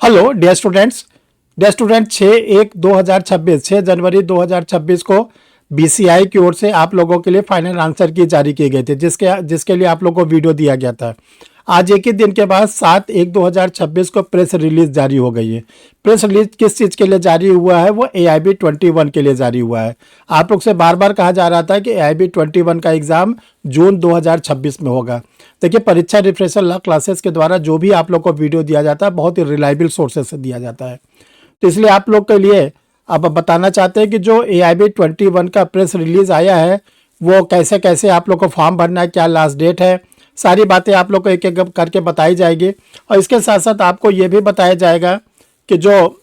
Hello dear student 6 जनवरी 2026 को BCI की ओर से आप लोगों के लिए फाइनल आंसर की जारी किए गए थे, जिसके लिए आप लोगों को वीडियो दिया गया था। आज एक ही दिन के बाद 7/1/2026 को प्रेस रिलीज जारी हो गई है। प्रेस रिलीज किस चीज़ के लिए जारी हुआ है? वो AIB 21 के लिए जारी हुआ है। आप लोग से बार बार कहा जा रहा था कि AIB 21 का एग्ज़ाम जून 2026 में होगा। देखिए, परीक्षा रिफ्रेशर लॉ क्लासेस के द्वारा जो भी आप लोग को वीडियो दिया जाता है बहुत ही रिलायबल सोर्सेज से दिया जाता है। तो इसलिए आप लोग के लिए अब बताना चाहते हैं कि जो AIB 21 का प्रेस रिलीज आया है वो कैसे कैसे आप लोग को फॉर्म भरना है, क्या लास्ट डेट है, सारी बातें आप लोग को एक एक करके बताई जाएगी। और इसके साथ साथ आपको ये भी बताया जाएगा कि जो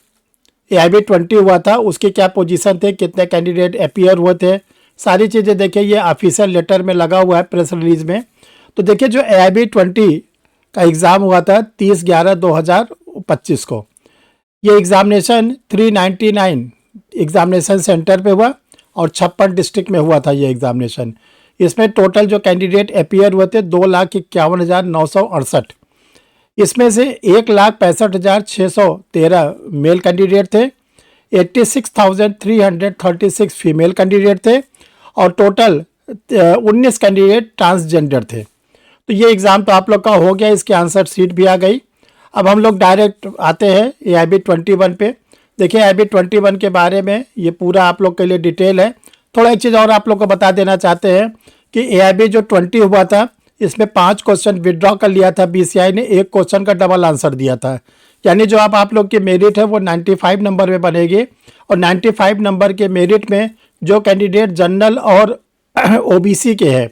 AIB 20 हुआ था उसकी क्या पोजीशन थे, कितने कैंडिडेट अपीयर हुए थे, सारी चीज़ें देखिए ये ऑफिशियल लेटर में लगा हुआ है प्रेस रिलीज में। तो देखिए, जो AIB 20 का एग्ज़ाम हुआ था 30/11/2025 को, ये एग्ज़ामिनेशन 399 एग्ज़ामिनेशन सेंटर पे हुआ और 56 डिस्ट्रिक्ट में हुआ था ये एग्ज़ामिनेशन। इसमें टोटल जो कैंडिडेट अपीयर हुए थे 2,51,968। इसमें से 1,65,613 मेल कैंडिडेट थे, 86,336 फीमेल कैंडिडेट थे और टोटल 19 कैंडिडेट ट्रांसजेंडर थे। तो ये एग्ज़ाम तो आप लोग का हो गया, इसकी आंसर शीट भी आ गई। अब हम लोग डायरेक्ट आते हैं AIB 21 पे। देखिए, AIB 21 के बारे में ये पूरा आप लोग के लिए डिटेल है। थोड़ा एक चीज़ और आप लोग को बता देना चाहते हैं कि AIB जो 20 हुआ था इसमें 5 क्वेश्चन विड्रॉ कर लिया था BCI ने, 1 क्वेश्चन का डबल आंसर दिया था। यानी जो आप लोग की मेरिट है वो 95 नंबर में बनेगी और 95 नंबर के मेरिट में जो कैंडिडेट जनरल और OBC के हैं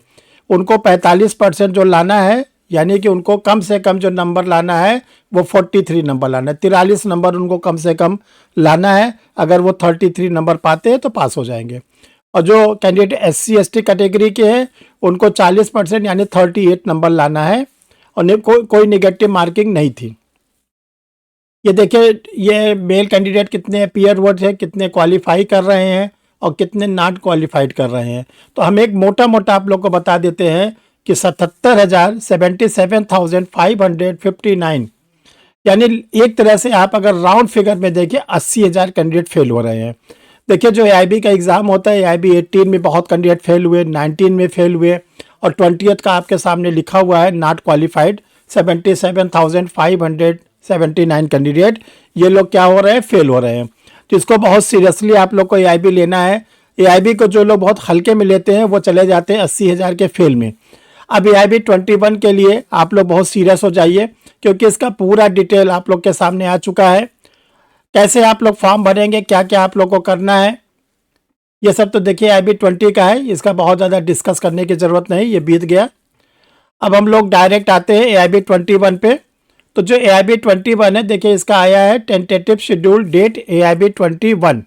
उनको 45% जो लाना है, यानी कि उनको कम से कम जो नंबर लाना है वो 43 नंबर लाना है, 43 नंबर उनको कम से कम लाना है। अगर वो 33 नंबर पाते हैं तो पास हो जाएंगे। और जो कैंडिडेट SC ST कैटेगरी के हैं उनको 40% यानी 38 नंबर लाना है और कोई नेगेटिव मार्किंग नहीं थी। ये देखिए, ये मेल कैंडिडेट कितने अपीयर हुए थे, कितने क्वालिफाई कर रहे हैं और कितने नॉट क्वालिफाइड कर रहे हैं। तो हम एक मोटा मोटा आप लोग को बता देते हैं कि 77,559 यानी एक तरह से आप अगर राउंड फिगर में देखिए 80,000 कैंडिडेट फेल हो रहे हैं। देखिए, जो AIB का एग्ज़ाम होता है AIB 18 में बहुत कैंडिडेट फेल हुए, 19 में फेल हुए और 20th का आपके सामने लिखा हुआ है नॉट क्वालिफाइड 77,579 कैंडिडेट, ये लोग क्या हो रहे हैं, फेल हो रहे हैं। तो इसको बहुत सीरियसली आप लोग को AIB लेना है। AIB को जो लोग बहुत हल्के में लेते हैं वो चले जाते हैं 80,000 के फेल में। अब AIB 21 के लिए आप लोग बहुत सीरियस हो जाइए क्योंकि इसका पूरा डिटेल आप लोग के सामने आ चुका है। कैसे आप लोग फॉर्म भरेंगे, क्या क्या आप लोग को करना है, ये सब तो देखिए AIB 20 का है, इसका बहुत ज़्यादा डिस्कस करने की ज़रूरत नहीं, ये बीत गया। अब हम लोग डायरेक्ट आते हैं AIB 21 पे। तो जो AIB 21 है देखिए, इसका आया है टेंटेटिव शेड्यूल डेट AIB 21,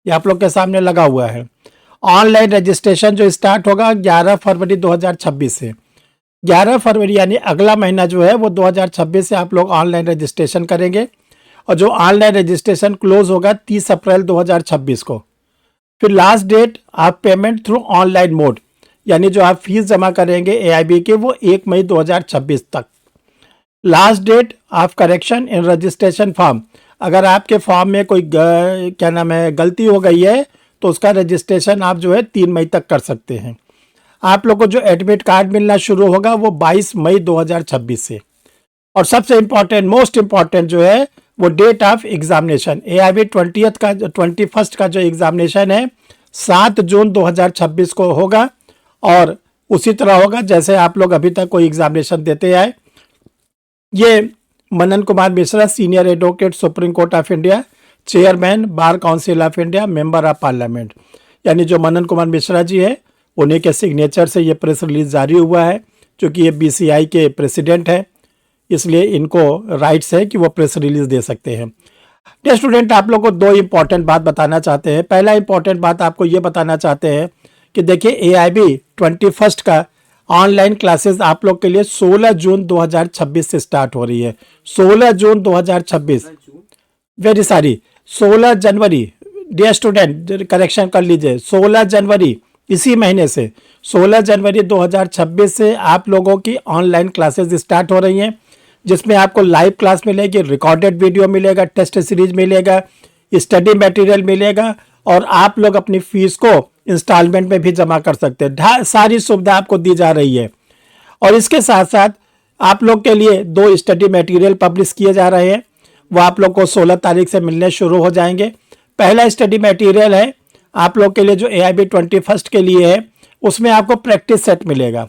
ये आप लोग के सामने लगा हुआ है। ऑनलाइन रजिस्ट्रेशन जो स्टार्ट होगा 11 फरवरी 2026 से। 11 फरवरी यानी अगला महीना जो है वो 2026 से आप लोग ऑनलाइन रजिस्ट्रेशन करेंगे और जो ऑनलाइन रजिस्ट्रेशन क्लोज होगा 30 अप्रैल 2026 को। फिर लास्ट डेट आप पेमेंट थ्रू ऑनलाइन मोड, यानी जो आप फीस जमा करेंगे AIB के वो 1 मई 2026 तक। Last date of correction in registration form, अगर आपके फॉर्म में कोई क्या नाम है गलती हो गई है तो उसका रजिस्ट्रेशन आप जो है 3 मई तक कर सकते हैं। आप लोग को जो एडमिट कार्ड मिलना शुरू होगा वो 22 मई 2026 से। और सबसे इम्पॉर्टेंट, मोस्ट इम्पॉर्टेंट जो है वो डेट ऑफ एग्जामिनेशन AIB 21 का जो एग्जामिनेशन है 7 जून 2026 को होगा और उसी तरह होगा जैसे आप लोग अभी तक कोई एग्जामिनेशन देते आए। ये Manan Kumar Mishra, senior advocate, supreme court of India, chairman bar council of India, member of parliament, यानी जो मनन कुमार मिश्रा जी है उन्हीं के सिग्नेचर से ये प्रेस रिलीज जारी हुआ है। क्योंकि ये BCI के प्रेसिडेंट हैं इसलिए इनको राइट्स है कि वो प्रेस रिलीज दे सकते हैं। डियर स्टूडेंट, आप लोग को 2 इंपॉर्टेंट बात बताना चाहते हैं। पहला इंपॉर्टेंट बात आपको ये बताना चाहते हैं कि देखिए AIB 21 का ऑनलाइन क्लासेस आप लोग के लिए 16 जून 2026 से स्टार्ट हो रही है। 16 जून 2026, वेरी सॉरी 16 जनवरी, डियर स्टूडेंट करेक्शन कर लीजिए, 16 जनवरी इसी महीने से 16 जनवरी 2026 से आप लोगों की ऑनलाइन क्लासेस स्टार्ट हो रही हैं। जिसमें आपको लाइव क्लास मिलेगी, रिकॉर्डेड वीडियो मिलेगा, टेस्ट सीरीज मिलेगा, स्टडी मटेरियल मिलेगा और आप लोग अपनी फीस को इंस्टॉलमेंट में भी जमा कर सकते हैं। सारी सुविधा आपको दी जा रही है। और इसके साथ साथ आप लोग के लिए 2 स्टडी मटेरियल पब्लिश किए जा रहे हैं, वो आप लोग को 16 तारीख से मिलने शुरू हो जाएंगे। पहला स्टडी मटेरियल है आप लोग के लिए जो AIB 21st के लिए है, उसमें आपको प्रैक्टिस सेट मिलेगा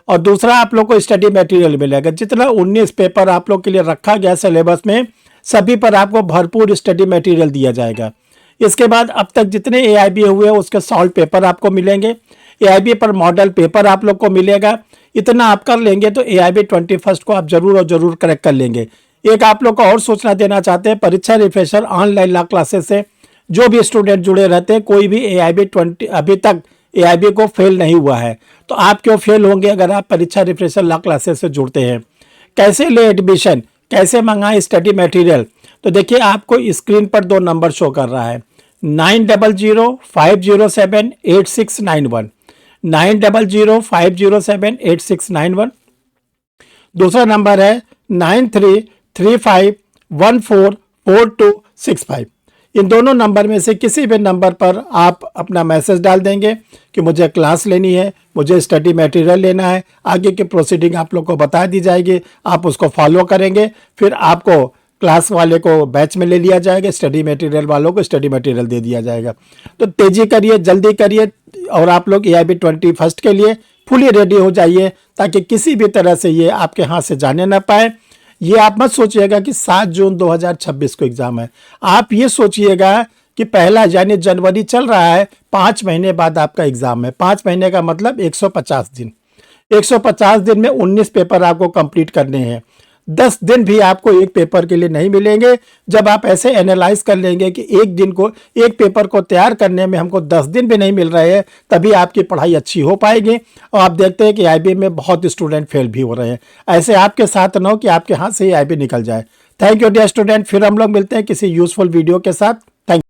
और दूसरा आप लोग को स्टडी मटेरियल मिलेगा। जितना 19 पेपर आप लोग के लिए रखा गया सिलेबस में, सभी पर आपको भरपूर स्टडी मटेरियल दिया जाएगा। इसके बाद अब तक जितने AIB हुए उसके सॉल्व पेपर आपको मिलेंगे, AIB पर मॉडल पेपर आप लोग को मिलेगा। इतना आप कर लेंगे तो AIB 21st को आप जरूर और जरूर करेक्ट कर लेंगे। एक आप लोग को और सूचना देना चाहते हैं, परीक्षा रिफ्रेशर ऑनलाइन ला क्लासेस से जो भी स्टूडेंट जुड़े रहते हैं, कोई भी AIB 20 अभी तक AIB को फेल नहीं हुआ है, तो आप क्यों फेल होंगे अगर आप परीक्षा रिफ्रेशर ला क्लासेस से जुड़ते हैं। कैसे ले एडमिशन, कैसे मंगाएं स्टडी मटेरियल, तो देखिए आपको स्क्रीन पर 2 नंबर शो कर रहा है, 9005078691, 9005078691। दूसरा नंबर है 9335144265। इन दोनों नंबर में से किसी भी नंबर पर आप अपना मैसेज डाल देंगे कि मुझे क्लास लेनी है, मुझे स्टडी मटेरियल लेना है। आगे की प्रोसीडिंग आप लोग को बता दी जाएगी, आप उसको फॉलो करेंगे, फिर आपको क्लास वाले को बैच में ले लिया जाएगा, स्टडी मटेरियल वालों को स्टडी मटेरियल दे दिया जाएगा। तो तेजी करिए, जल्दी करिए और आप लोग AIB 21st के लिए फुली रेडी हो जाइए ताकि किसी भी तरह से ये आपके हाथ से जाने ना पाए। ये आप मत सोचिएगा कि 7 जून 2026 को एग्ज़ाम है, आप ये सोचिएगा कि पहला यानी जनवरी चल रहा है, 5 महीने बाद आपका एग्ज़ाम है। 5 महीने का मतलब 150 दिन। 150 दिन में 19 पेपर आपको कंप्लीट करने हैं। 10 दिन भी आपको एक पेपर के लिए नहीं मिलेंगे। जब आप ऐसे एनालाइज कर लेंगे कि एक पेपर को तैयार करने में हमको 10 दिन भी नहीं मिल रहे हैं, तभी आपकी पढ़ाई अच्छी हो पाएगी। और आप देखते हैं कि AIB में बहुत स्टूडेंट फेल भी हो रहे हैं। ऐसे आपके साथ न हो कि आपके हाथ से AIB निकल जाए। थैंक यू डियर स्टूडेंट, फिर हम लोग मिलते हैं किसी यूजफुल वीडियो के साथ।